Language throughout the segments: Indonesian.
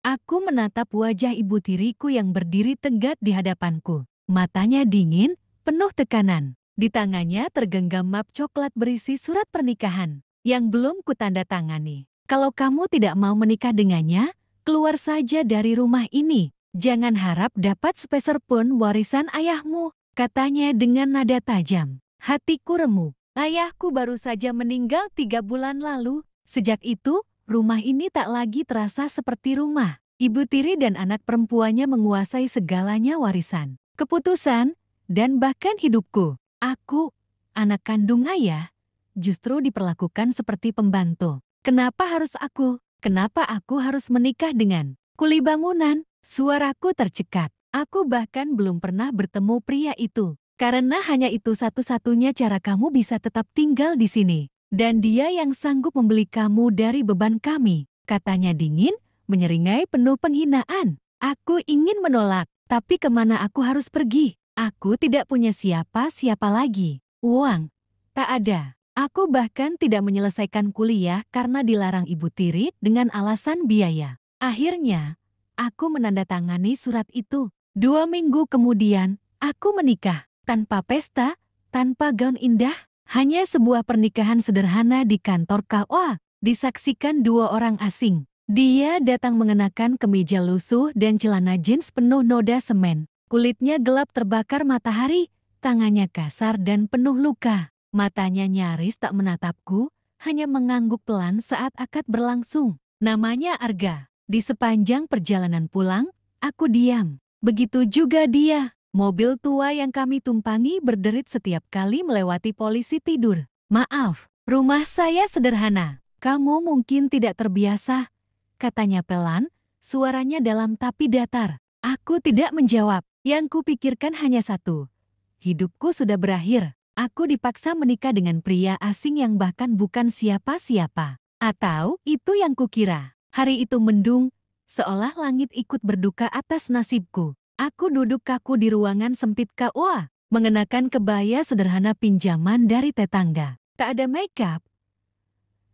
Aku menatap wajah ibu tiriku yang berdiri tegak di hadapanku. Matanya dingin, penuh tekanan. Di tangannya tergenggam map coklat berisi surat pernikahan yang belum kutandatangani. Kalau kamu tidak mau menikah dengannya, keluar saja dari rumah ini. Jangan harap dapat sepeser pun warisan ayahmu, katanya dengan nada tajam. Hatiku remuk. Ayahku baru saja meninggal 3 bulan lalu. Sejak itu, rumah ini tak lagi terasa seperti rumah. Ibu tiri dan anak perempuannya menguasai segalanya warisan, keputusan, dan bahkan hidupku. Aku, anak kandung ayah, justru diperlakukan seperti pembantu. Kenapa harus aku? Kenapa aku harus menikah dengan kuli bangunan? Suaraku tercekat. Aku bahkan belum pernah bertemu pria itu. Karena hanya itu satu-satunya cara kamu bisa tetap tinggal di sini. Dan dia yang sanggup membeli kamu dari beban kami, katanya dingin, menyeringai penuh penghinaan. Aku ingin menolak, tapi kemana aku harus pergi? Aku tidak punya siapa-siapa lagi. Uang, tak ada. Aku bahkan tidak menyelesaikan kuliah karena dilarang ibu tiri dengan alasan biaya. Akhirnya, aku menandatangani surat itu. 2 minggu kemudian, aku menikah. Tanpa pesta, tanpa gaun indah, hanya sebuah pernikahan sederhana di kantor KUA. Disaksikan 2 orang asing. Dia datang mengenakan kemeja lusuh dan celana jeans penuh noda semen. Kulitnya gelap terbakar matahari, tangannya kasar dan penuh luka. Matanya nyaris tak menatapku, hanya mengangguk pelan saat akad berlangsung. Namanya Arga. Di sepanjang perjalanan pulang, aku diam. Begitu juga dia. Mobil tua yang kami tumpangi berderit setiap kali melewati polisi tidur. Maaf, rumah saya sederhana. Kamu mungkin tidak terbiasa, katanya pelan, suaranya dalam tapi datar. Aku tidak menjawab. Yang kupikirkan hanya satu. Hidupku sudah berakhir. Aku dipaksa menikah dengan pria asing yang bahkan bukan siapa-siapa. Atau itu yang kukira. Hari itu mendung, seolah langit ikut berduka atas nasibku. Aku duduk kaku di ruangan sempit KUA, mengenakan kebaya sederhana pinjaman dari tetangga. Tak ada makeup,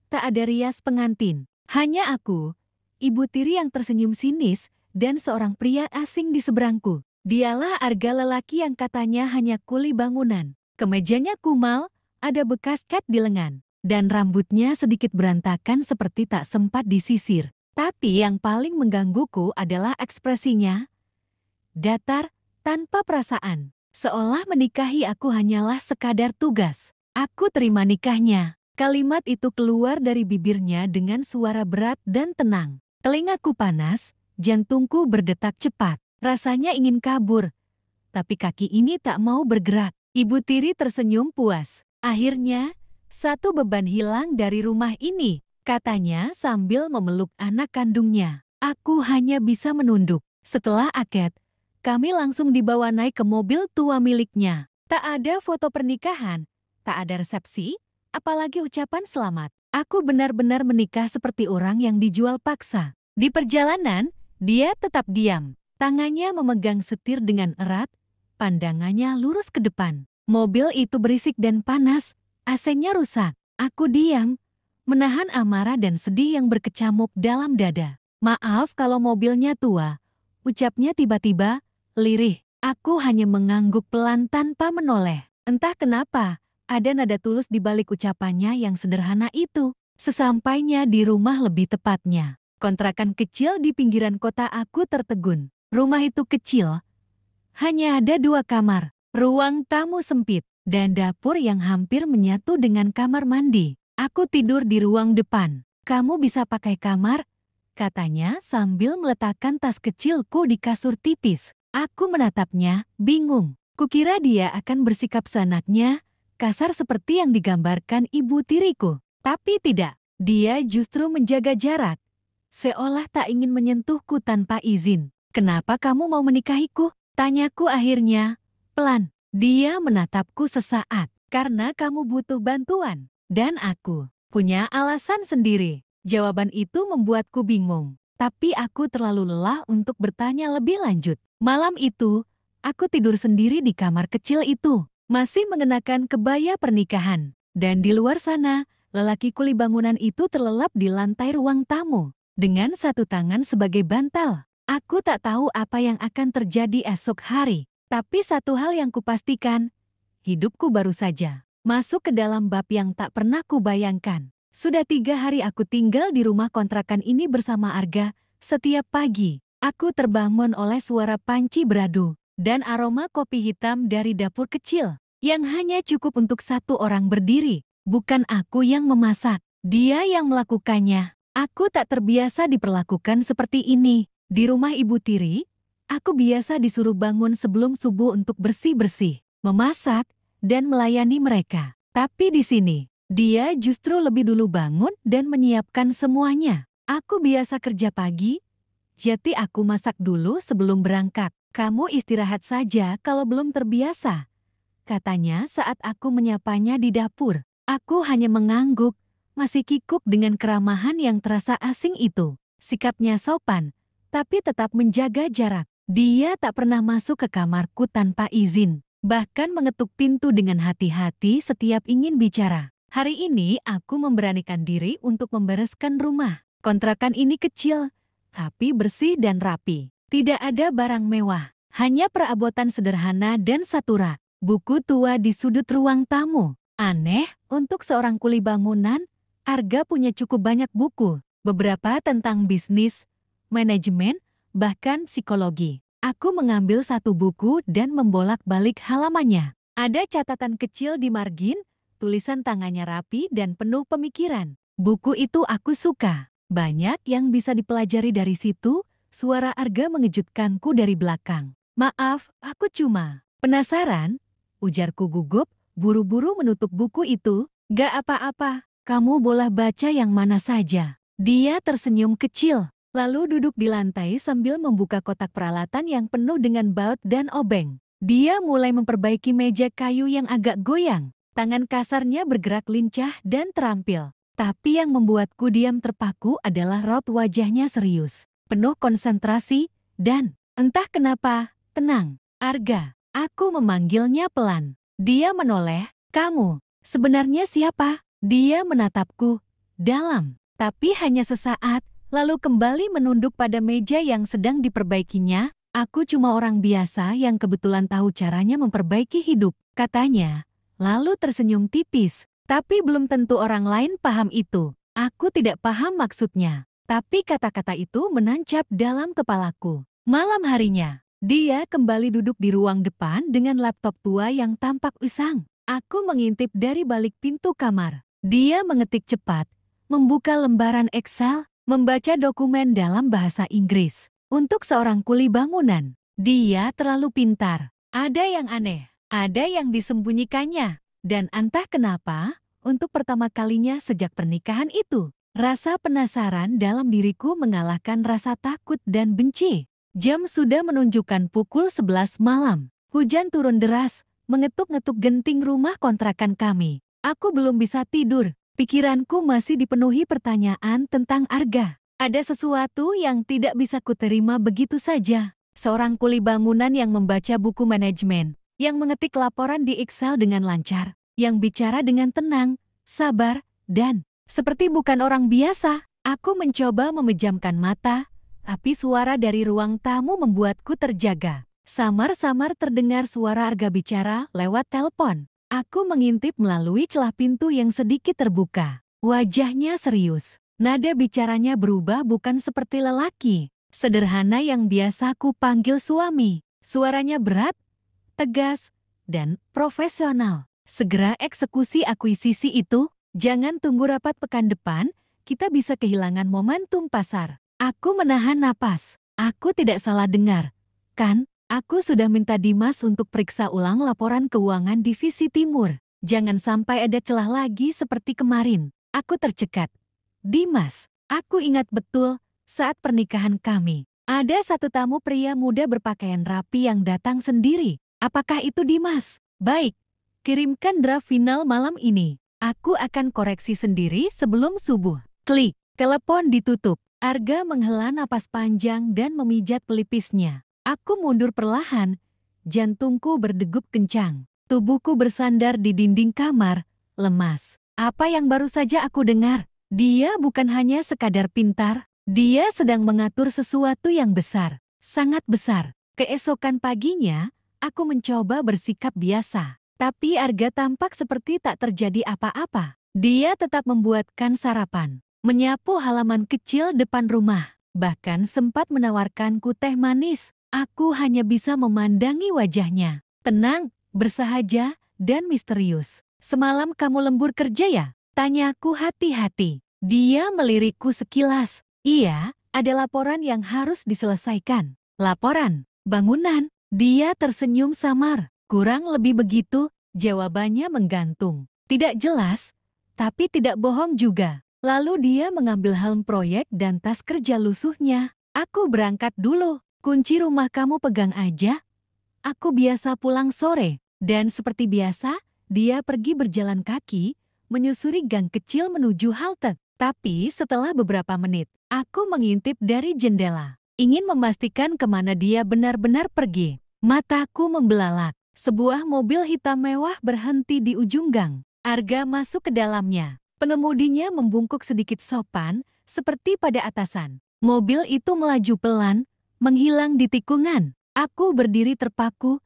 tak ada rias pengantin. Hanya aku, ibu tiri yang tersenyum sinis, dan seorang pria asing di seberangku. Dialah Arga, lelaki yang katanya hanya kuli bangunan. Kemejanya kumal, ada bekas cat di lengan, dan rambutnya sedikit berantakan seperti tak sempat disisir. Tapi yang paling menggangguku adalah ekspresinya. Datar, tanpa perasaan. Seolah menikahi aku hanyalah sekadar tugas. Aku terima nikahnya. Kalimat itu keluar dari bibirnya dengan suara berat dan tenang. Telingaku panas, jantungku berdetak cepat. Rasanya ingin kabur. Tapi kaki ini tak mau bergerak. Ibu tiri tersenyum puas. Akhirnya, satu beban hilang dari rumah ini, katanya sambil memeluk anak kandungnya. Aku hanya bisa menunduk. Setelah akad, kami langsung dibawa naik ke mobil tua miliknya. Tak ada foto pernikahan, tak ada resepsi, apalagi ucapan selamat. Aku benar-benar menikah seperti orang yang dijual paksa. Di perjalanan, dia tetap diam. Tangannya memegang setir dengan erat, pandangannya lurus ke depan. Mobil itu berisik dan panas, AC-nya rusak. Aku diam, menahan amarah dan sedih yang berkecamuk dalam dada. Maaf kalau mobilnya tua, ucapnya tiba-tiba, lirih. Aku hanya mengangguk pelan tanpa menoleh. Entah kenapa, ada nada tulus di balik ucapannya yang sederhana itu. Sesampainya di rumah, lebih tepatnya kontrakan kecil di pinggiran kota, aku tertegun. Rumah itu kecil, hanya ada 2 kamar, ruang tamu sempit, dan dapur yang hampir menyatu dengan kamar mandi. Aku tidur di ruang depan. Kamu bisa pakai kamar, katanya sambil meletakkan tas kecilku di kasur tipis. Aku menatapnya, bingung. Kukira dia akan bersikap seenaknya, kasar seperti yang digambarkan ibu tiriku. Tapi tidak, dia justru menjaga jarak, seolah tak ingin menyentuhku tanpa izin. Kenapa kamu mau menikahiku? Tanyaku akhirnya, pelan. Dia menatapku sesaat. Karena kamu butuh bantuan. Dan aku punya alasan sendiri. Jawaban itu membuatku bingung. Tapi aku terlalu lelah untuk bertanya lebih lanjut. Malam itu, aku tidur sendiri di kamar kecil itu. Masih mengenakan kebaya pernikahan. Dan di luar sana, lelaki kuli bangunan itu terlelap di lantai ruang tamu. dengan satu tangan sebagai bantal. Aku tak tahu apa yang akan terjadi esok hari, tapi satu hal yang kupastikan, hidupku baru saja masuk ke dalam bab yang tak pernah kubayangkan. Sudah 3 hari aku tinggal di rumah kontrakan ini bersama Arga. Setiap pagi, aku terbangun oleh suara panci beradu dan aroma kopi hitam dari dapur kecil yang hanya cukup untuk satu orang berdiri. Bukan aku yang memasak, dia yang melakukannya. Aku tak terbiasa diperlakukan seperti ini. Di rumah Ibu Tiri, aku biasa disuruh bangun sebelum subuh untuk bersih-bersih, memasak, dan melayani mereka. Tapi di sini, dia justru lebih dulu bangun dan menyiapkan semuanya. Aku biasa kerja pagi, jadi aku masak dulu sebelum berangkat. Kamu istirahat saja kalau belum terbiasa, katanya saat aku menyapanya di dapur. Aku hanya mengangguk, masih kikuk dengan keramahan yang terasa asing itu. Sikapnya sopan, tapi tetap menjaga jarak. Dia tak pernah masuk ke kamarku tanpa izin, bahkan mengetuk pintu dengan hati-hati setiap ingin bicara. Hari ini aku memberanikan diri untuk membereskan rumah. Kontrakan ini kecil, tapi bersih dan rapi. Tidak ada barang mewah, hanya perabotan sederhana dan satu rak buku tua di sudut ruang tamu. Aneh, untuk seorang kuli bangunan, Arga punya cukup banyak buku, beberapa tentang bisnis, manajemen, bahkan psikologi. Aku mengambil satu buku dan membolak-balik halamannya. Ada catatan kecil di margin, tulisan tangannya rapi dan penuh pemikiran. Buku itu aku suka. Banyak yang bisa dipelajari dari situ. Suara Arga mengejutkanku dari belakang. Maaf, aku cuma penasaran, ujarku gugup, buru-buru menutup buku itu. Gak apa-apa, kamu boleh baca yang mana saja. Dia tersenyum kecil, lalu duduk di lantai sambil membuka kotak peralatan yang penuh dengan baut dan obeng. Dia mulai memperbaiki meja kayu yang agak goyang. Tangan kasarnya bergerak lincah dan terampil. Tapi yang membuatku diam terpaku adalah raut wajahnya serius, penuh konsentrasi, dan entah kenapa, tenang. Arga, aku memanggilnya pelan. Dia menoleh, kamu, sebenarnya siapa? Dia menatapku, dalam, tapi hanya sesaat, lalu kembali menunduk pada meja yang sedang diperbaikinya. Aku cuma orang biasa yang kebetulan tahu caranya memperbaiki hidup, katanya. Lalu tersenyum tipis, tapi belum tentu orang lain paham itu. Aku tidak paham maksudnya, tapi kata-kata itu menancap dalam kepalaku. Malam harinya, dia kembali duduk di ruang depan dengan laptop tua yang tampak usang. Aku mengintip dari balik pintu kamar. Dia mengetik cepat, membuka lembaran Excel, membaca dokumen dalam bahasa Inggris. Untuk seorang kuli bangunan, dia terlalu pintar. Ada yang aneh. Ada yang disembunyikannya, dan entah kenapa, untuk pertama kalinya sejak pernikahan itu, rasa penasaran dalam diriku mengalahkan rasa takut dan benci. Jam sudah menunjukkan pukul 11 malam. Hujan turun deras, mengetuk-ngetuk genting rumah kontrakan kami. Aku belum bisa tidur, pikiranku masih dipenuhi pertanyaan tentang Arga. Ada sesuatu yang tidak bisa kuterima begitu saja. Seorang kuli bangunan yang membaca buku manajemen, yang mengetik laporan di Excel dengan lancar, yang bicara dengan tenang, sabar, dan seperti bukan orang biasa. Aku mencoba memejamkan mata, tapi suara dari ruang tamu membuatku terjaga. Samar-samar terdengar suara Arga bicara lewat telepon. Aku mengintip melalui celah pintu yang sedikit terbuka. Wajahnya serius. Nada bicaranya berubah bukan seperti lelaki sederhana yang biasa ku panggil suami. Suaranya berat, tegas, dan profesional. Segera eksekusi akuisisi itu, jangan tunggu rapat pekan depan, kita bisa kehilangan momentum pasar. Aku menahan napas. Aku tidak salah dengar, kan? Aku sudah minta Dimas untuk periksa ulang laporan keuangan divisi timur. Jangan sampai ada celah lagi seperti kemarin. Aku tercekat. Dimas, aku ingat betul saat pernikahan kami. Ada satu tamu pria muda berpakaian rapi yang datang sendiri. Apakah itu Dimas? Baik, kirimkan draft final malam ini. Aku akan koreksi sendiri sebelum subuh. Klik, telepon ditutup. Arga menghela napas panjang dan memijat pelipisnya. Aku mundur perlahan, jantungku berdegup kencang. Tubuhku bersandar di dinding kamar, lemas. Apa yang baru saja aku dengar? Dia bukan hanya sekadar pintar, Dia sedang mengatur sesuatu yang besar, sangat besar. Keesokan paginya, aku mencoba bersikap biasa. Tapi Arga tampak seperti tak terjadi apa-apa. Dia tetap membuatkan sarapan, menyapu halaman kecil depan rumah, bahkan sempat menawarkanku teh manis. Aku hanya bisa memandangi wajahnya. Tenang, bersahaja, dan misterius. Semalam kamu lembur kerja ya? Tanyaku hati-hati. Dia melirikku sekilas. Iya, ada laporan yang harus diselesaikan. Laporan? Bangunan? Dia tersenyum samar. Kurang lebih begitu, jawabannya menggantung. Tidak jelas, tapi tidak bohong juga. Lalu dia mengambil helm proyek dan tas kerja lusuhnya. Aku berangkat dulu. Kunci rumah kamu pegang aja. Aku biasa pulang sore. Dan seperti biasa, dia pergi berjalan kaki, menyusuri gang kecil menuju halte. Tapi setelah beberapa menit, aku mengintip dari jendela. Ingin memastikan kemana dia benar-benar pergi. Mataku membelalak. Sebuah mobil hitam mewah berhenti di ujung gang. Arga masuk ke dalamnya. Pengemudinya membungkuk sedikit sopan, seperti pada atasan. Mobil itu melaju pelan, menghilang di tikungan. Aku berdiri terpaku,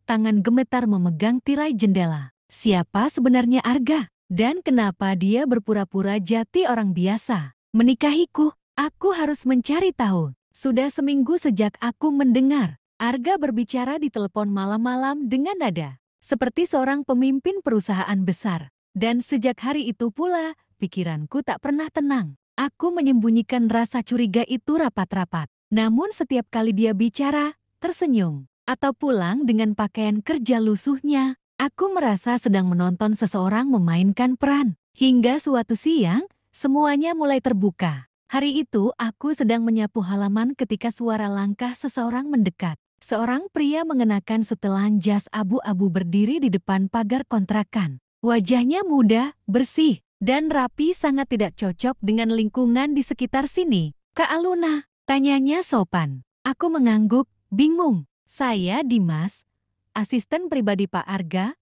tangan gemetar memegang tirai jendela. Siapa sebenarnya Arga? Dan kenapa dia berpura-pura jati orang biasa? Menikahiku? Aku harus mencari tahu. Sudah seminggu sejak aku mendengar Arga berbicara di telepon malam-malam dengan nada seperti seorang pemimpin perusahaan besar. Dan sejak hari itu pula, pikiranku tak pernah tenang. Aku menyembunyikan rasa curiga itu rapat-rapat. Namun setiap kali dia bicara, tersenyum, atau pulang dengan pakaian kerja lusuhnya, aku merasa sedang menonton seseorang memainkan peran. Hingga suatu siang, semuanya mulai terbuka. Hari itu aku sedang menyapu halaman ketika suara langkah seseorang mendekat. Seorang pria mengenakan setelan jas abu-abu berdiri di depan pagar kontrakan. Wajahnya muda, bersih, dan rapi, sangat tidak cocok dengan lingkungan di sekitar sini. Kak Aluna, tanyanya sopan. Aku mengangguk, bingung. Saya Dimas, asisten pribadi Pak Arga.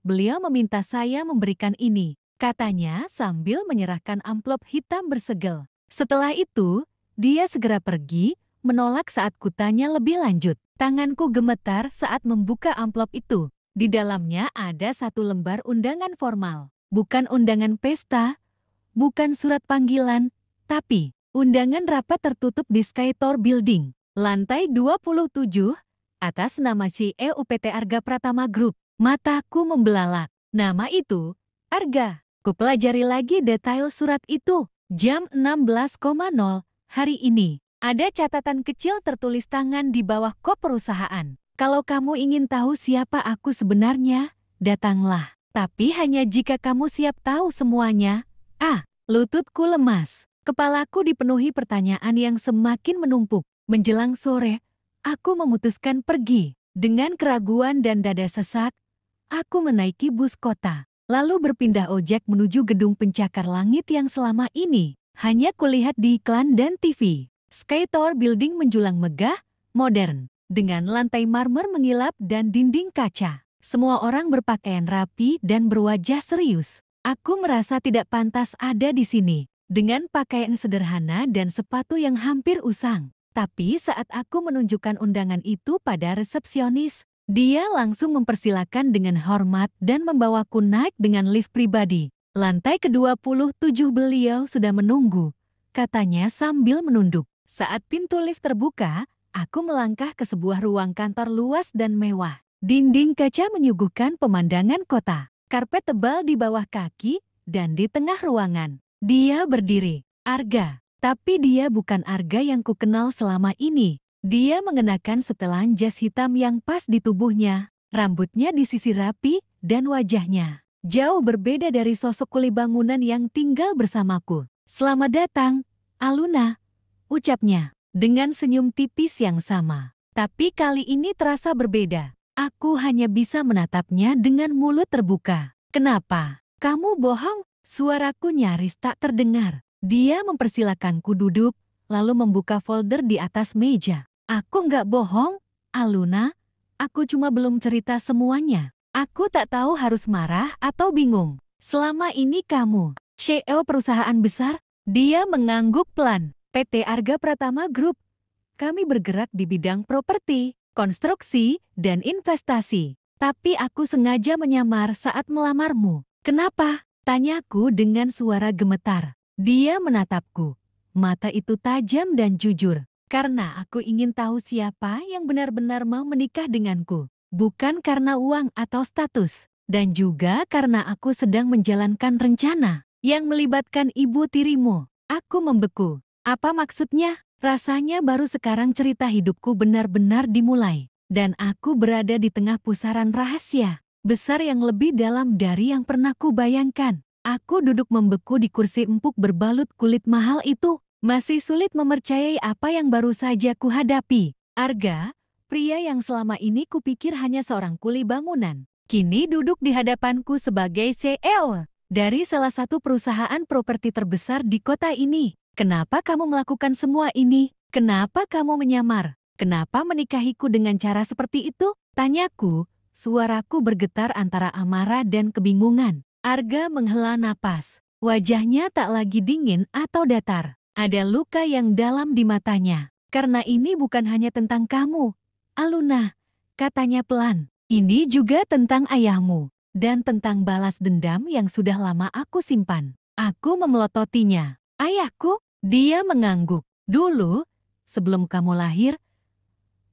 Beliau meminta saya memberikan ini, katanya sambil menyerahkan amplop hitam bersegel. Setelah itu, dia segera pergi, menolak saat kutanya lebih lanjut. Tanganku gemetar saat membuka amplop itu. Di dalamnya ada satu lembar undangan formal. Bukan undangan pesta, bukan surat panggilan, tapi undangan rapat tertutup di Skytower Building, lantai 27, atas nama CEO PT Arga Pratama Group. Mataku membelalak. Nama itu, Arga. Kupelajari lagi detail surat itu. Jam 16.00 hari ini. Ada catatan kecil tertulis tangan di bawah kop perusahaan. Kalau kamu ingin tahu siapa aku sebenarnya, datanglah. Tapi hanya jika kamu siap tahu semuanya. Lututku lemas. Kepalaku dipenuhi pertanyaan yang semakin menumpuk. Menjelang sore, aku memutuskan pergi. Dengan keraguan dan dada sesak, aku menaiki bus kota. Lalu berpindah ojek menuju gedung pencakar langit yang selama ini hanya kulihat di iklan dan TV. Skytower Building menjulang megah, modern, dengan lantai marmer mengilap dan dinding kaca. Semua orang berpakaian rapi dan berwajah serius. Aku merasa tidak pantas ada di sini, dengan pakaian sederhana dan sepatu yang hampir usang. Tapi saat aku menunjukkan undangan itu pada resepsionis, dia langsung mempersilakan dengan hormat dan membawaku naik dengan lift pribadi. Lantai ke-27 beliau sudah menunggu, katanya sambil menunduk. Saat pintu lift terbuka, aku melangkah ke sebuah ruang kantor luas dan mewah. Dinding kaca menyuguhkan pemandangan kota. Karpet tebal di bawah kaki dan di tengah ruangan. Dia berdiri, Arga. Tapi dia bukan Arga yang kukenal selama ini. Dia mengenakan setelan jas hitam yang pas di tubuhnya, rambutnya disisir rapi, dan wajahnya jauh berbeda dari sosok kuli bangunan yang tinggal bersamaku. Selamat datang, Aluna, ucapnya, dengan senyum tipis yang sama. Tapi kali ini terasa berbeda. Aku hanya bisa menatapnya dengan mulut terbuka. Kenapa? Kamu bohong? Suaraku nyaris tak terdengar. Dia mempersilakanku duduk, lalu membuka folder di atas meja. Aku nggak bohong, Aluna. Aku cuma belum cerita semuanya. Aku tak tahu harus marah atau bingung. Selama ini kamu CEO perusahaan besar? Dia mengangguk pelan. PT Arga Pratama Group. Kami bergerak di bidang properti, konstruksi, dan investasi. Tapi aku sengaja menyamar saat melamarmu. Kenapa? Tanyaku dengan suara gemetar. Dia menatapku. Mata itu tajam dan jujur. Karena aku ingin tahu siapa yang benar-benar mau menikah denganku. Bukan karena uang atau status. Dan juga karena aku sedang menjalankan rencana yang melibatkan ibu tirimu. Aku membeku. Apa maksudnya? Rasanya baru sekarang cerita hidupku benar-benar dimulai. Dan aku berada di tengah pusaran rahasia besar yang lebih dalam dari yang pernah kubayangkan. Aku duduk membeku di kursi empuk berbalut kulit mahal itu. Masih sulit mempercayai apa yang baru saja kuhadapi. Arga, pria yang selama ini kupikir hanya seorang kuli bangunan, kini duduk di hadapanku sebagai CEO dari salah satu perusahaan properti terbesar di kota ini. Kenapa kamu melakukan semua ini? Kenapa kamu menyamar? Kenapa menikahiku dengan cara seperti itu? Tanyaku, suaraku bergetar antara amarah dan kebingungan. Arga menghela napas. Wajahnya tak lagi dingin atau datar. Ada luka yang dalam di matanya. Karena ini bukan hanya tentang kamu, Aluna, katanya pelan. Ini juga tentang ayahmu. Dan tentang balas dendam yang sudah lama aku simpan. Aku memelototinya. Ayahku? Dia mengangguk. Dulu, sebelum kamu lahir,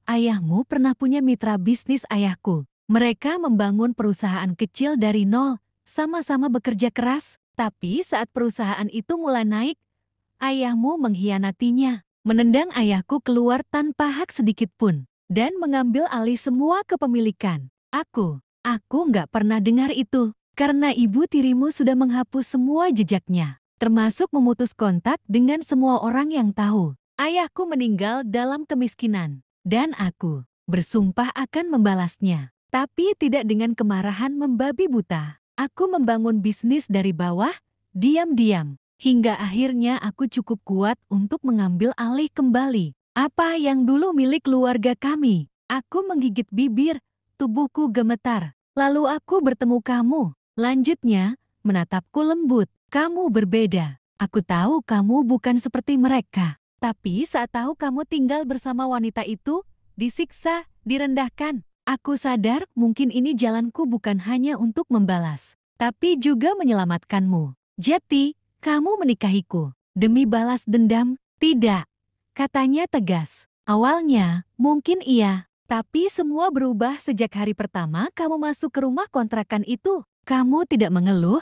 ayahmu pernah punya mitra bisnis ayahku. Mereka membangun perusahaan kecil dari nol, sama-sama bekerja keras. Tapi saat perusahaan itu mulai naik, ayahmu mengkhianatinya, menendang ayahku keluar tanpa hak sedikit pun, dan mengambil alih semua kepemilikan. Aku nggak pernah dengar itu, karena ibu tirimu sudah menghapus semua jejaknya, termasuk memutus kontak dengan semua orang yang tahu. Ayahku meninggal dalam kemiskinan. Dan aku bersumpah akan membalasnya. Tapi tidak dengan kemarahan membabi buta. Aku membangun bisnis dari bawah, diam-diam. Hingga akhirnya aku cukup kuat untuk mengambil alih kembali apa yang dulu milik keluarga kami. Aku menggigit bibir, tubuhku gemetar. Lalu aku bertemu kamu. Lanjutnya, menatapku lembut. Kamu berbeda. Aku tahu kamu bukan seperti mereka. Tapi saat tahu kamu tinggal bersama wanita itu, disiksa, direndahkan, aku sadar mungkin ini jalanku bukan hanya untuk membalas, tapi juga menyelamatkanmu. Jadi, kamu menikahiku demi balas dendam? Tidak, katanya tegas. Awalnya, mungkin iya, tapi semua berubah sejak hari pertama kamu masuk ke rumah kontrakan itu. Kamu tidak mengeluh,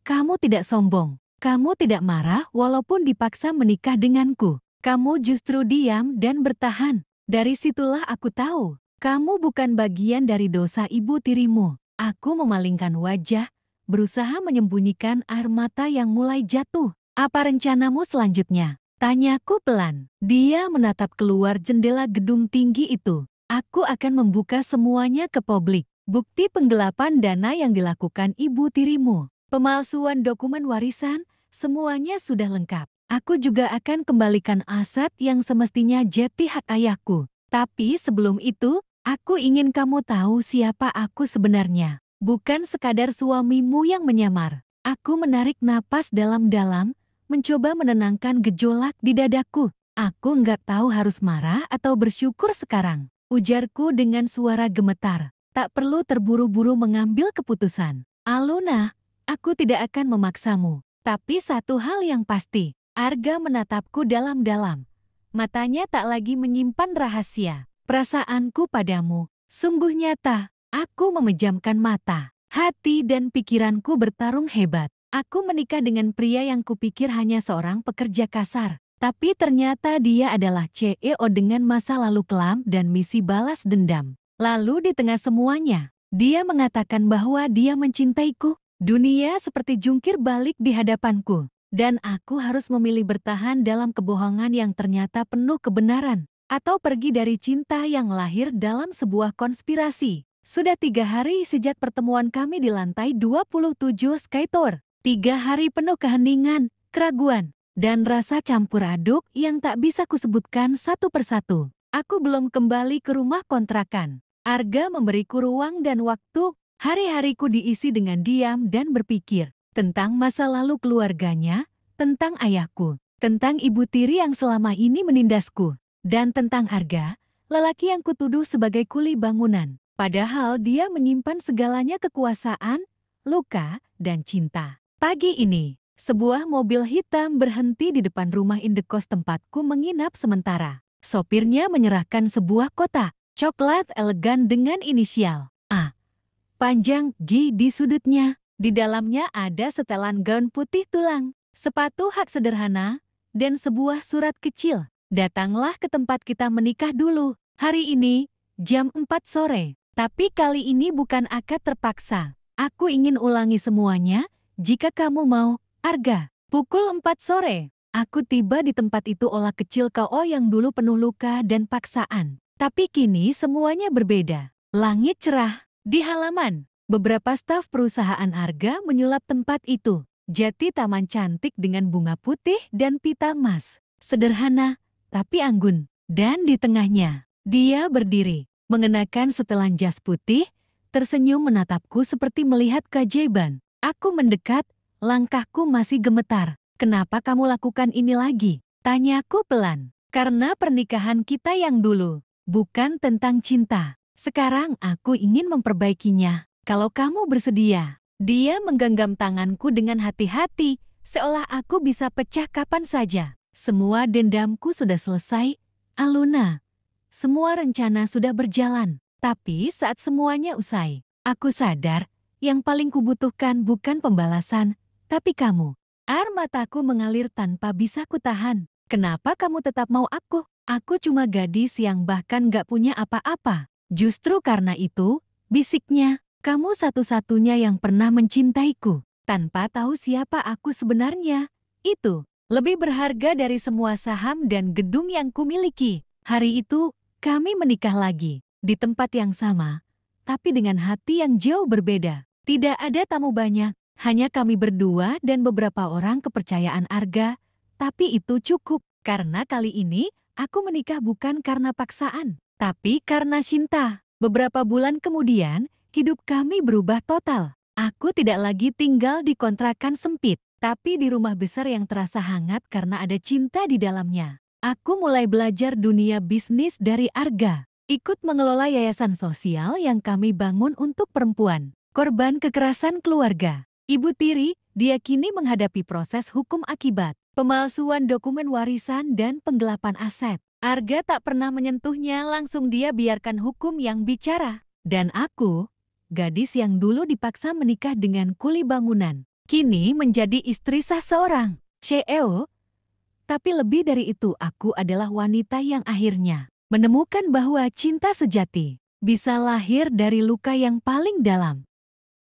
kamu tidak sombong, kamu tidak marah walaupun dipaksa menikah denganku. Kamu justru diam dan bertahan. Dari situlah aku tahu, kamu bukan bagian dari dosa ibu tirimu. Aku memalingkan wajah, berusaha menyembunyikan air mata yang mulai jatuh. Apa rencanamu selanjutnya? Tanyaku pelan. Dia menatap keluar jendela gedung tinggi itu. Aku akan membuka semuanya ke publik. Bukti penggelapan dana yang dilakukan ibu tirimu. Pemalsuan dokumen warisan, semuanya sudah lengkap. Aku juga akan kembalikan aset yang semestinya jadi hak ayahku. Tapi sebelum itu, aku ingin kamu tahu siapa aku sebenarnya. Bukan sekadar suamimu yang menyamar. Aku menarik napas dalam-dalam, mencoba menenangkan gejolak di dadaku. Aku nggak tahu harus marah atau bersyukur sekarang. Ujarku dengan suara gemetar. Tak perlu terburu-buru mengambil keputusan. Aluna, aku tidak akan memaksamu. Tapi satu hal yang pasti. Arga menatapku dalam-dalam. Matanya tak lagi menyimpan rahasia. Perasaanku padamu sungguh nyata. Aku memejamkan mata. Hati dan pikiranku bertarung hebat. Aku menikah dengan pria yang kupikir hanya seorang pekerja kasar. Tapi ternyata dia adalah CEO dengan masa lalu kelam dan misi balas dendam. Lalu di tengah semuanya, dia mengatakan bahwa dia mencintaiku. Dunia seperti jungkir balik di hadapanku. Dan aku harus memilih bertahan dalam kebohongan yang ternyata penuh kebenaran, atau pergi dari cinta yang lahir dalam sebuah konspirasi. Sudah 3 hari sejak pertemuan kami di lantai 27 Sky Tower. 3 hari penuh keheningan, keraguan, dan rasa campur aduk yang tak bisa kusebutkan satu persatu. Aku belum kembali ke rumah kontrakan. Arga memberiku ruang dan waktu. Hari-hariku diisi dengan diam dan berpikir tentang masa lalu keluarganya, tentang ayahku, tentang ibu tiri yang selama ini menindasku, dan tentang Arga, lelaki yang kutuduh sebagai kuli bangunan. Padahal dia menyimpan segalanya kekuasaan, luka, dan cinta. Pagi ini, sebuah mobil hitam berhenti di depan rumah indekos tempatku menginap sementara. Sopirnya menyerahkan sebuah kotak coklat elegan dengan inisial A panjang G di sudutnya. Di dalamnya ada setelan gaun putih tulang, sepatu hak sederhana, dan sebuah surat kecil. Datanglah ke tempat kita menikah dulu, hari ini, jam 4 sore. Tapi kali ini bukan akad terpaksa. Aku ingin ulangi semuanya, jika kamu mau, Arga. Pukul 4 sore, aku tiba di tempat itu olah kecil KO yang dulu penuh luka dan paksaan. Tapi kini semuanya berbeda. Langit cerah. Di halaman, beberapa staf perusahaan Arga menyulap tempat itu. Jati taman cantik dengan bunga putih dan pita emas. Sederhana, tapi anggun. Dan di tengahnya, dia berdiri, mengenakan setelan jas putih, tersenyum menatapku seperti melihat keajaiban. Aku mendekat, langkahku masih gemetar. Kenapa kamu lakukan ini lagi? Tanyaku pelan. Karena pernikahan kita yang dulu, bukan tentang cinta. Sekarang aku ingin memperbaikinya. Kalau kamu bersedia. Dia menggenggam tanganku dengan hati-hati, seolah aku bisa pecah kapan saja. Semua dendamku sudah selesai, Aluna. Semua rencana sudah berjalan. Tapi saat semuanya usai, aku sadar, yang paling kubutuhkan bukan pembalasan, tapi kamu. Air mataku mengalir tanpa bisa kutahan. Kenapa kamu tetap mau aku? Aku cuma gadis yang bahkan gak punya apa-apa. Justru karena itu, bisiknya, kamu satu-satunya yang pernah mencintaiku. Tanpa tahu siapa aku sebenarnya. Itu lebih berharga dari semua saham dan gedung yang kumiliki. Hari itu, kami menikah lagi. Di tempat yang sama, tapi dengan hati yang jauh berbeda. Tidak ada tamu banyak, hanya kami berdua dan beberapa orang kepercayaan Arga. Tapi itu cukup, karena kali ini, aku menikah bukan karena paksaan, tapi karena cinta. Beberapa bulan kemudian, hidup kami berubah total. Aku tidak lagi tinggal di kontrakan sempit, tapi di rumah besar yang terasa hangat karena ada cinta di dalamnya. Aku mulai belajar dunia bisnis dari Arga, ikut mengelola yayasan sosial yang kami bangun untuk perempuan, korban kekerasan keluarga. Ibu tiri, dia kini menghadapi proses hukum akibat pemalsuan dokumen warisan dan penggelapan aset. Arga tak pernah menyentuhnya, langsung dia biarkan hukum yang bicara. Dan aku, gadis yang dulu dipaksa menikah dengan kuli bangunan, kini menjadi istri sah seorang CEO. Tapi lebih dari itu, aku adalah wanita yang akhirnya menemukan bahwa cinta sejati bisa lahir dari luka yang paling dalam.